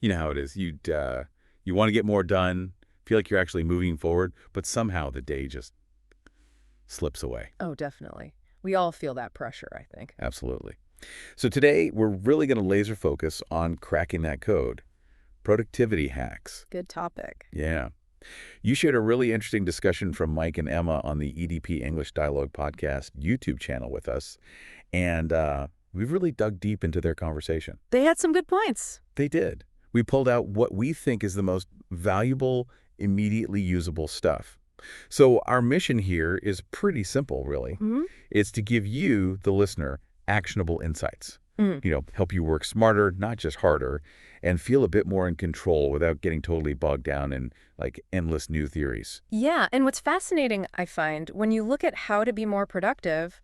You know how it is. You want to get more done, feel like you're actually moving forward, but somehow the day just slips away. Oh, definitely. We all feel that pressure, I think. Absolutely. So today, we're really going to laser focus on cracking that code. Productivity hacks. Good topic. Yeah. You shared a really interesting discussion from Mike and Emma on the EDP English Dialogue Podcast YouTube channel with us, and we've really dug deep into their conversation. They had some good points. They did. We pulled out what we think is the most valuable, immediately usable stuff. So our mission here is pretty simple, really. Mm-hmm. It's to give you, the listener, actionable insights. Help you work smarter, not just harder, and feel a bit more in control without getting totally bogged down in, like, endless new theories. Yeah, and what's fascinating, I find, when you look at how to be more productive,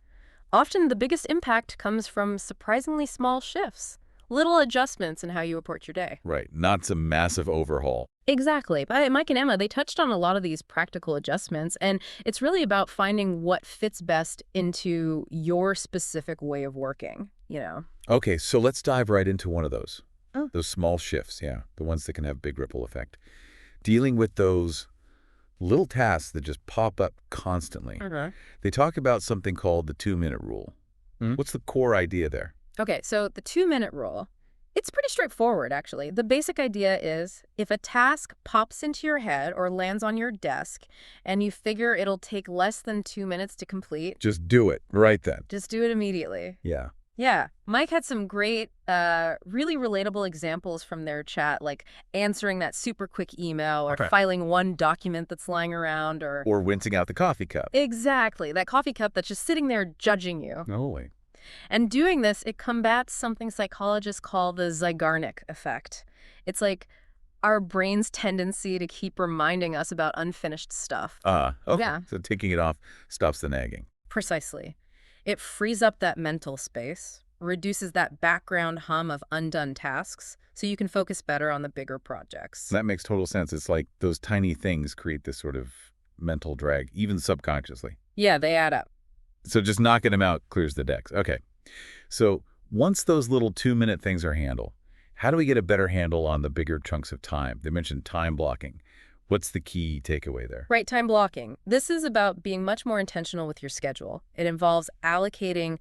often the biggest impact comes from surprisingly small shifts, little adjustments in how you approach your day. Right, not some massive overhaul. Exactly. But Mike and Emma, they touched on a lot of these practical adjustments, and it's really about finding what fits best into your specific way of working, Okay, so let's dive right into one of those. Oh. Those small shifts, yeah, the ones that can have big ripple effect. Dealing with those little tasks that just pop up constantly. Okay. They talk about something called the 2-minute rule. What's the core idea there? Okay, so the 2-minute rule, it's pretty straightforward, actually. The basic idea is if a task pops into your head or lands on your desk and you figure it'll take less than 2 minutes to complete, Just do it right then. just do it immediately. Yeah. Yeah, Mike had some great, really relatable examples from their chat, like answering that super quick email or filing one document that's lying around or rinsing out the coffee cup. Exactly, that coffee cup that's just sitting there judging you. Holy. And doing this, it combats something psychologists call the Zeigarnik effect. It's like our brain's tendency to keep reminding us about unfinished stuff. Okay. Yeah. So taking it off stops the nagging. Precisely. It frees up that mental space, reduces that background hum of undone tasks, so you can focus better on the bigger projects. That makes total sense. It's like those tiny things create this sort of mental drag, even subconsciously. Yeah, they add up. So just knocking them out clears the decks. Okay. So once those little 2-minute things are handled, how do we get a better handle on the bigger chunks of time? They mentioned time blocking. What's the key takeaway there? Right, time blocking. This is about being much more intentional with your schedule. It involves allocating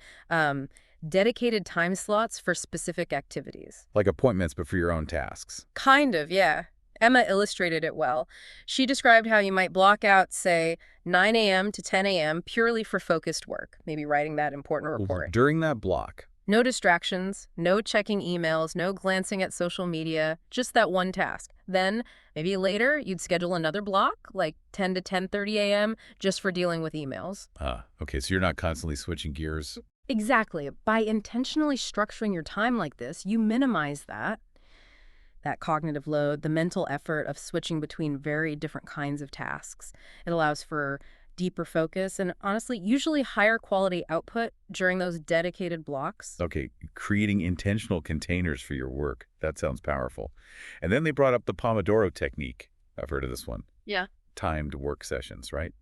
dedicated time slots for specific activities. Like appointments, but for your own tasks. Kind of, yeah. Emma illustrated it well. She described how you might block out, say, 9 a.m. to 10 a.m. purely for focused work, maybe writing that important report. During that block. No distractions, no checking emails, no glancing at social media, just that one task. Then, maybe later, you'd schedule another block, like 10 to 10:30 a.m., just for dealing with emails. Okay, so you're not constantly switching gears. Exactly. By intentionally structuring your time like this, you minimize that cognitive load, the mental effort of switching between very different kinds of tasks. It allows for deeper focus and, honestly, usually higher quality output during those dedicated blocks. Okay, creating intentional containers for your work. That sounds powerful. And then they brought up the Pomodoro Technique. I've heard of this one. Yeah. Timed work sessions, right?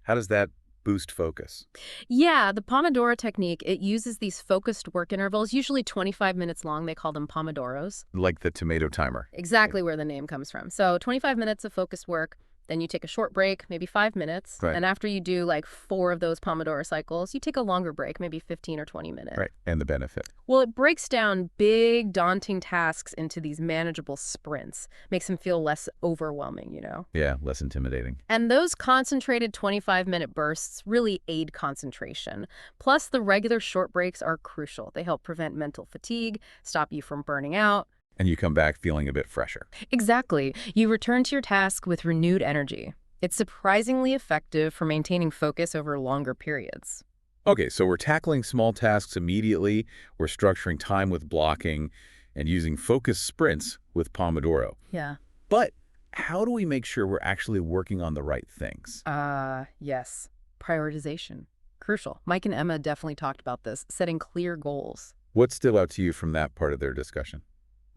How does that boost focus? Yeah, the Pomodoro Technique, it uses these focused work intervals, usually 25 minutes long. They call them Pomodoros. Like the tomato timer. Exactly where the name comes from. So 25 minutes of focused work, then you take a short break, maybe 5 minutes. Right. And after you do like 4 of those Pomodoro cycles, you take a longer break, maybe 15 or 20 minutes. Right, and the benefit. Well, it breaks down big, daunting tasks into these manageable sprints, makes them feel less overwhelming, Yeah, less intimidating. And those concentrated 25-minute bursts really aid concentration. Plus, the regular short breaks are crucial. They help prevent mental fatigue, stop you from burning out. And you come back feeling a bit fresher. Exactly. You return to your task with renewed energy. It's surprisingly effective for maintaining focus over longer periods. Okay, so we're tackling small tasks immediately, we're structuring time with blocking, and using focused sprints with Pomodoro. Yeah. But how do we make sure we're actually working on the right things? Yes. Prioritization. Crucial. Mike and Emma definitely talked about this, setting clear goals. What stood out to you from that part of their discussion?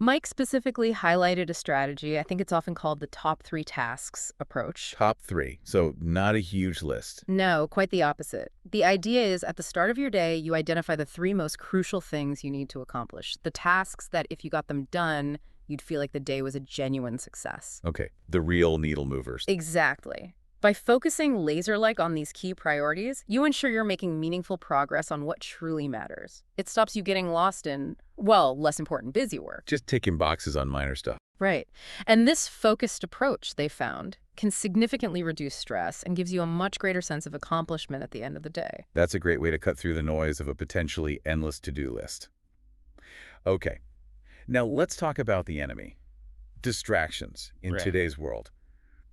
Mike specifically highlighted a strategy. I think it's often called the top 3 tasks approach. Top 3. So not a huge list. No, quite the opposite. The idea is at the start of your day, you identify the 3 most crucial things you need to accomplish. The tasks that if you got them done, You'd feel like the day was a genuine success. Okay, the real needle movers. Exactly. By focusing laser-like on these key priorities, you ensure you're making meaningful progress on what truly matters. It stops you getting lost in, well, less important busy work. Just ticking boxes on minor stuff. Right. And this focused approach, they found, can significantly reduce stress and gives you a much greater sense of accomplishment at the end of the day. That's a great way to cut through the noise of a potentially endless to-do list. Okay, now let's talk about the enemy. Distractions in Right. today's world.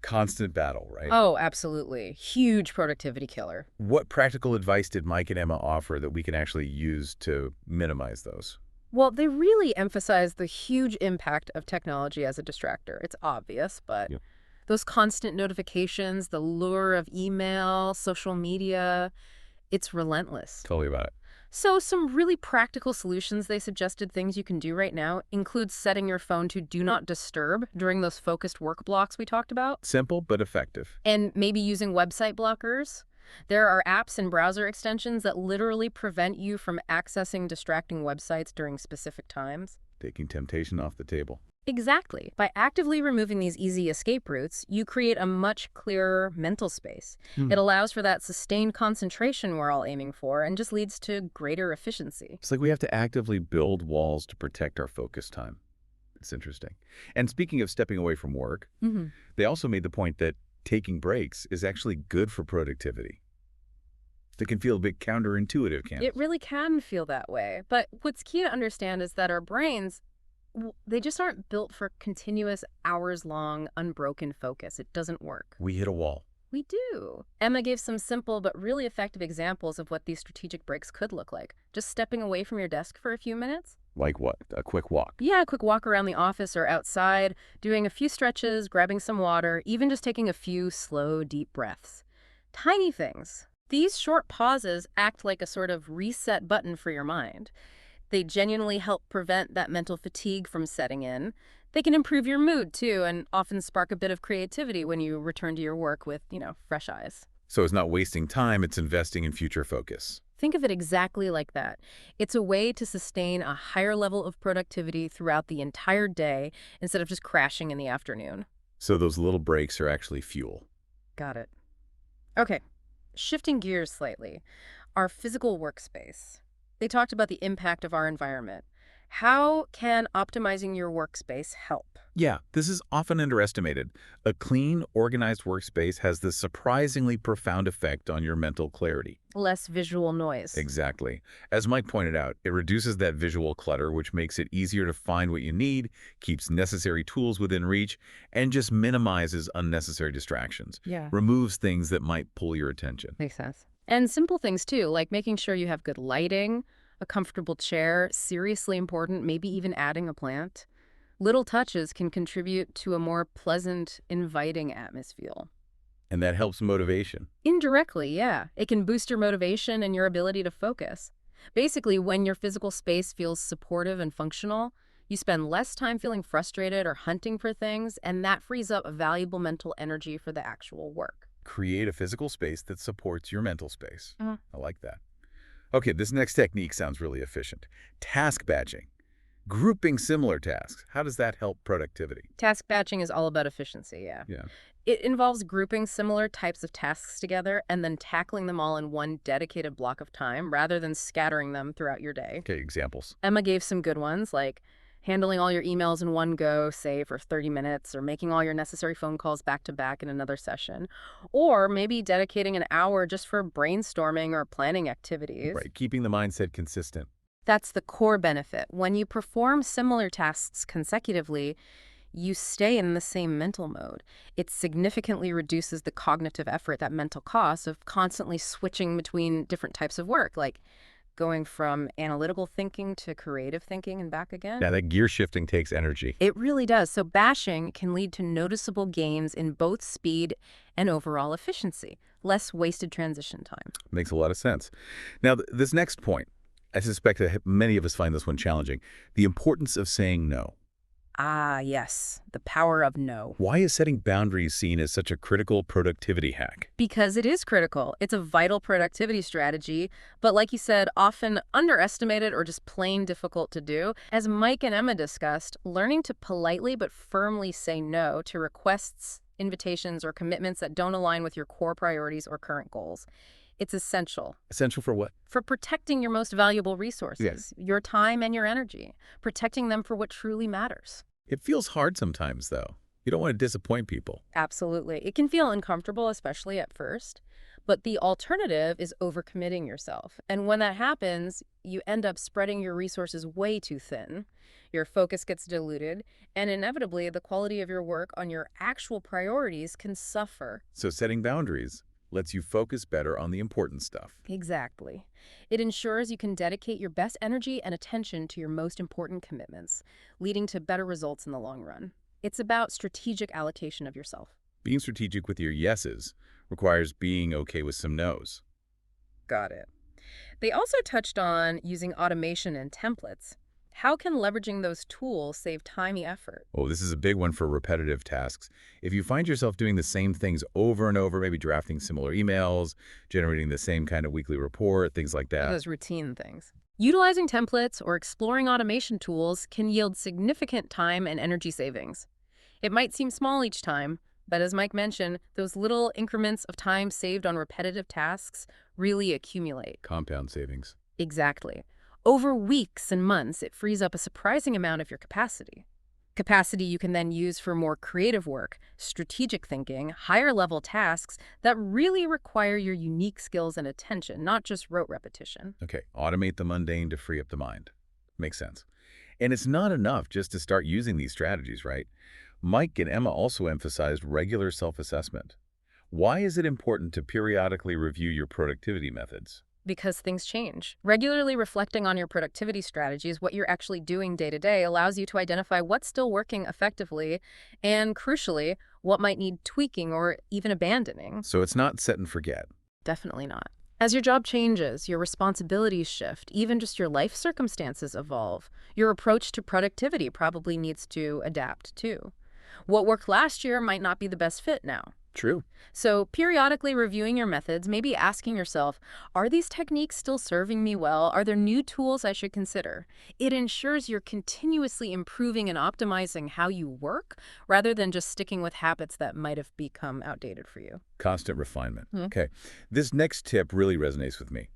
Constant battle, right? Oh, absolutely. Huge productivity killer. What practical advice did Mike and Emma offer that we can actually use to minimize those? Well, they really emphasize the huge impact of technology as a distractor. It's obvious, but Yep. those constant notifications, the lure of email, social media, it's relentless. Tell me about it. So some really practical solutions they suggested, things you can do right now, include setting your phone to do not disturb during those focused work blocks we talked about, Simple but effective. and maybe using website blockers. There are apps and browser extensions that literally prevent you from accessing distracting websites during specific times. Taking temptation off the table. Exactly. By actively removing these easy escape routes, you create a much clearer mental space. It allows for that sustained concentration we're all aiming for and just leads to greater efficiency. It's like we have to actively build walls to protect our focus time. It's interesting. And speaking of stepping away from work, they also made the point that taking breaks is actually good for productivity. It can feel a bit counterintuitive, can't It really can feel that way. But what's key to understand is that our brains, they just aren't built for continuous hours-long, unbroken focus. It doesn't work. We hit a wall. We do. Emma gave some simple but really effective examples of what these strategic breaks could look like. Just stepping away from your desk for a few minutes. Like what? A quick walk. Yeah, a quick walk around the office or outside, doing a few stretches, grabbing some water, even just taking a few slow, deep breaths. Tiny things. These short pauses act like a sort of reset button for your mind. They genuinely help prevent that mental fatigue from setting in. They can improve your mood, too, and often spark a bit of creativity when you return to your work with, fresh eyes. So it's not wasting time, it's investing in future focus. Think of it exactly like that. It's a way to sustain a higher level of productivity throughout the entire day instead of just crashing in the afternoon. So those little breaks are actually fuel. Got it. Okay, shifting gears slightly. Our physical workspace. They talked about the impact of our environment. How can optimizing your workspace help? Yeah, this is often underestimated. A clean, organized workspace has this surprisingly profound effect on your mental clarity. Less visual noise. Exactly. As Mike pointed out, it reduces that visual clutter, which makes it easier to find what you need, keeps necessary tools within reach, and just minimizes unnecessary distractions. Yeah. Removes things that might pull your attention. Makes sense. And simple things, too, like making sure you have good lighting, a comfortable chair, seriously important, maybe even adding a plant. Little touches can contribute to a more pleasant, inviting atmosphere. And that helps motivation. Indirectly, yeah. It can boost your motivation and your ability to focus. Basically, when your physical space feels supportive and functional, you spend less time feeling frustrated or hunting for things, and that frees up valuable mental energy for the actual work. Create a physical space that supports your mental space. Mhm. I like that. Okay, this next technique sounds really efficient. Task batching. Grouping similar tasks. How does that help productivity? Task batching is all about efficiency, yeah. Yeah. It involves grouping similar types of tasks together and then tackling them all in one dedicated block of time rather than scattering them throughout your day. Okay, examples. Emma gave some good ones, like handling all your emails in one go, say, for 30 minutes, or making all your necessary phone calls back-to-back in another session. Or maybe dedicating an hour just for brainstorming or planning activities. Right, keeping the mindset consistent. That's the core benefit. When you perform similar tasks consecutively, you stay in the same mental mode. It significantly reduces the cognitive effort, that mental cost of constantly switching between different types of work, like going from analytical thinking to creative thinking and back again. Yeah, that gear shifting takes energy. It really does. So bashing can lead to noticeable gains in both speed and overall efficiency, less wasted transition time. Makes a lot of sense. Now, this next point, I suspect that many of us find this one challenging. The importance of saying no. Ah, yes, the power of no. Why is setting boundaries seen as such a critical productivity hack? Because it is critical. It's a vital productivity strategy, but like you said, often underestimated or just plain difficult to do. As Mike and Emma discussed, learning to politely but firmly say no to requests, invitations, or commitments that don't align with your core priorities or current goals. It's essential Essential for what? for protecting your most valuable Yeah. resources, your time and your energy, protecting them for what truly matters. It feels hard sometimes, though. You don't want to disappoint people. Absolutely. It can feel uncomfortable, especially at first, but the alternative is overcommitting yourself. And when that happens, you end up spreading your resources way too thin. Your focus gets diluted, and inevitably, the quality of your work on your actual priorities can suffer. So setting boundaries lets you focus better on the important stuff. Exactly. It ensures you can dedicate your best energy and attention to your most important commitments, leading to better results in the long run. It's about strategic allocation of yourself. Being strategic with your yeses requires being okay with some nos. Got it. They also touched on using automation and templates. How can leveraging those tools save time and effort? Oh, this is a big one for repetitive tasks. If you find yourself doing the same things over and over, maybe drafting similar emails, generating the same kind of weekly report, things like that. Those routine things. Utilizing templates or exploring automation tools can yield significant time and energy savings. It might seem small each time, but as Mike mentioned, those little increments of time saved on repetitive tasks really accumulate. Compound savings. Exactly. Over weeks and months, it frees up a surprising amount of your capacity. Capacity you can then use for more creative work, strategic thinking, higher-level tasks that really require your unique skills and attention, not just rote repetition. Okay, automate the mundane to free up the mind. Makes sense. And it's not enough just to start using these strategies, right? Mike and Emma also emphasized regular self-assessment. Why is it important to periodically review your productivity methods? Because things change. Regularly reflecting on your productivity strategies, what you're actually doing day to day, allows you to identify what's still working effectively and, crucially, what might need tweaking or even abandoning. So it's not set and forget. Definitely not. As your job changes, your responsibilities shift, even just your life circumstances evolve. Your approach to productivity probably needs to adapt too. What worked last year might not be the best fit now. True. So periodically reviewing your methods, maybe asking yourself, are these techniques still serving me well? Are there new tools I should consider? It ensures you're continuously improving and optimizing how you work rather than just sticking with habits that might have become outdated for you. Constant refinement. Hmm. Okay. This next tip really resonates with me.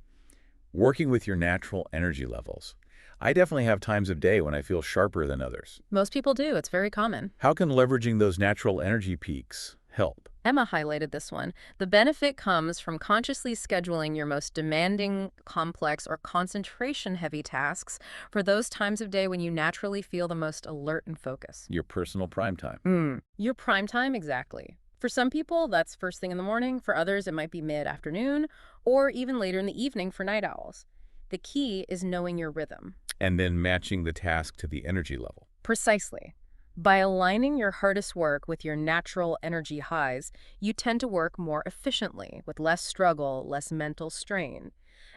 Working with your natural energy levels. I definitely have times of day when I feel sharper than others. Most people do. It's very common. How can leveraging those natural energy peaks help? Emma highlighted this one. The benefit comes from consciously scheduling your most demanding, complex, or concentration-heavy tasks for those times of day when you naturally feel the most alert and focused. Your personal prime time. Your prime time, exactly. For some people, that's first thing in the morning. For others, it might be mid-afternoon or even later in the evening for night owls. The key is knowing your rhythm. And then matching the task to the energy level. Precisely. By aligning your hardest work with your natural energy highs, you tend to work more efficiently, with less struggle, less mental strain.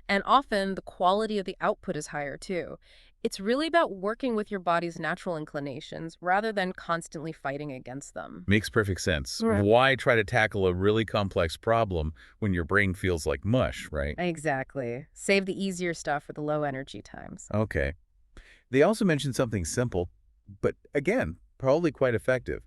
And often, the quality of the output is higher, too. It's really about working with your body's natural inclinations rather than constantly fighting against them. Makes perfect sense. Right. Why try to tackle a really complex problem when your brain feels like mush, right? Exactly. Save the easier stuff for the low energy times. Okay. They also mentioned something simple, but again, probably quite effective.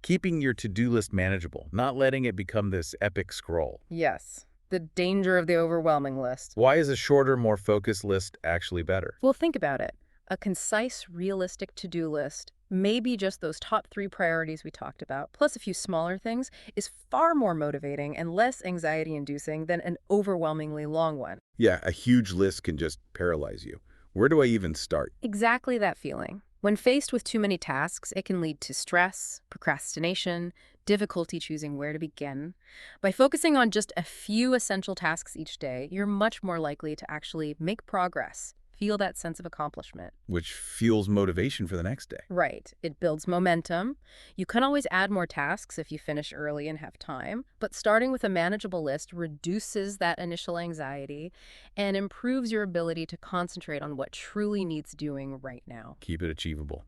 Keeping your to-do list manageable, not letting it become this epic scroll. Yes. The danger of the overwhelming list. Why is a shorter, more focused list actually better? Well, think about it. A concise, realistic to-do list, maybe just those top 3 priorities we talked about, plus a few smaller things, is far more motivating and less anxiety-inducing than an overwhelmingly long one. Yeah, a huge list can just paralyze you. Where do I even start? Exactly that feeling. When faced with too many tasks, it can lead to stress, procrastination, difficulty choosing where to begin. By focusing on just a few essential tasks each day, you're much more likely to actually make progress, feel that sense of accomplishment. Which fuels motivation for the next day. Right. It builds momentum. You can always add more tasks if you finish early and have time, but starting with a manageable list reduces that initial anxiety and improves your ability to concentrate on what truly needs doing right now. Keep it achievable.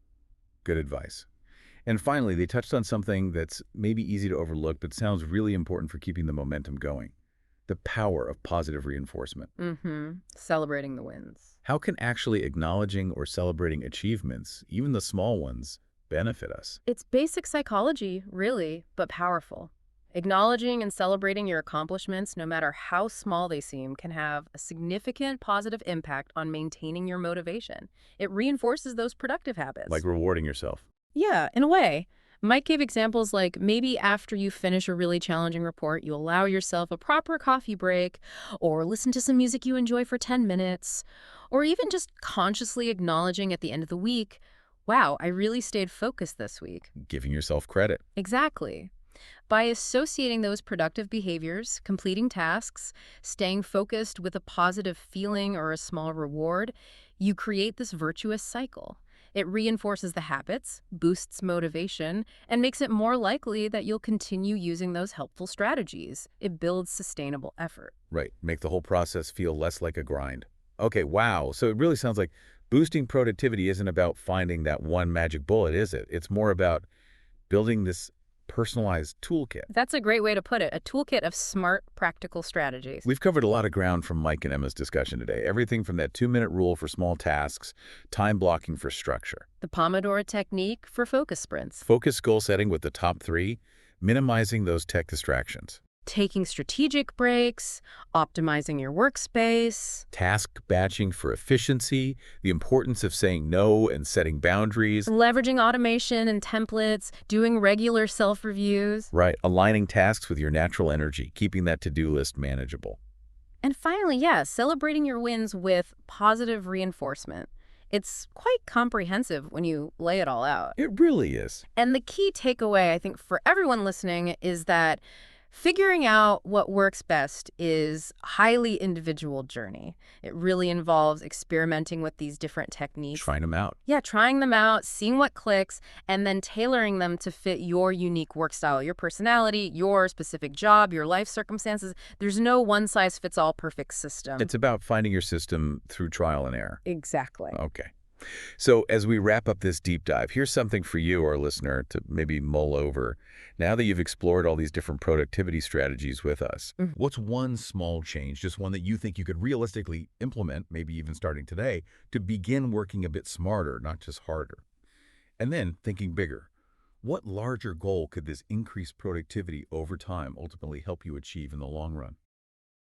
Good advice. And finally, they touched on something that's maybe easy to overlook, but sounds really important for keeping the momentum going. The power of positive reinforcement. Celebrating the wins. How can actually acknowledging or celebrating achievements, even the small ones, benefit us? It's basic psychology, really, but powerful. Acknowledging and celebrating your accomplishments, no matter how small they seem, can have a significant positive impact on maintaining your motivation. It reinforces those productive Like habits. rewarding yourself. Yeah, in a way. Mike gave examples like maybe after you finish a really challenging report, you allow yourself a proper coffee break, or listen to some music you enjoy for 10 minutes, or even just consciously acknowledging at the end of the week, wow, I really stayed focused this week. Giving yourself credit. Exactly. By associating those productive behaviors, completing tasks, staying focused with a positive feeling or a small reward, you create this virtuous cycle. It reinforces the habits, boosts motivation, and makes it more likely that you'll continue using those helpful strategies. It builds sustainable effort. Right. Make the whole process feel less like a grind. Okay, wow. So it really sounds like boosting productivity isn't about finding that one magic bullet, is it? It's more about building this personalized toolkit. That's a great way to put it, a toolkit of smart, practical strategies. We've covered a lot of ground from Mike and Emma's discussion today. Everything from that 2-minute rule for small tasks, time blocking for structure, The Pomodoro Technique for focus sprints. focus goal setting with the top 3, minimizing those tech distractions, Taking strategic breaks, optimizing your workspace. task batching for efficiency, the importance of saying no and setting boundaries, Leveraging automation and templates, doing regular self-reviews. right, aligning tasks with your natural energy, keeping that to-do list manageable. And finally, celebrating your wins with positive reinforcement. It's quite comprehensive when you lay it all out. It really is. And the key takeaway, I think, for everyone listening is that figuring out what works best is a highly individual journey. It really involves experimenting with these different techniques. Trying them out. Yeah, trying them out, seeing what clicks, and then tailoring them to fit your unique work style, your personality, your specific job, your life circumstances. There's no one-size-fits-all perfect system. It's about finding your system through trial and error. Exactly. Okay. So as we wrap up this deep dive, here's something for you, our listener, to maybe mull over. Now that you've explored all these different productivity strategies with us, what's one small change, just one that you think you could realistically implement, maybe even starting today, to begin working a bit smarter, not just harder? And then thinking bigger, what larger goal could this increased productivity over time ultimately help you achieve in the long run?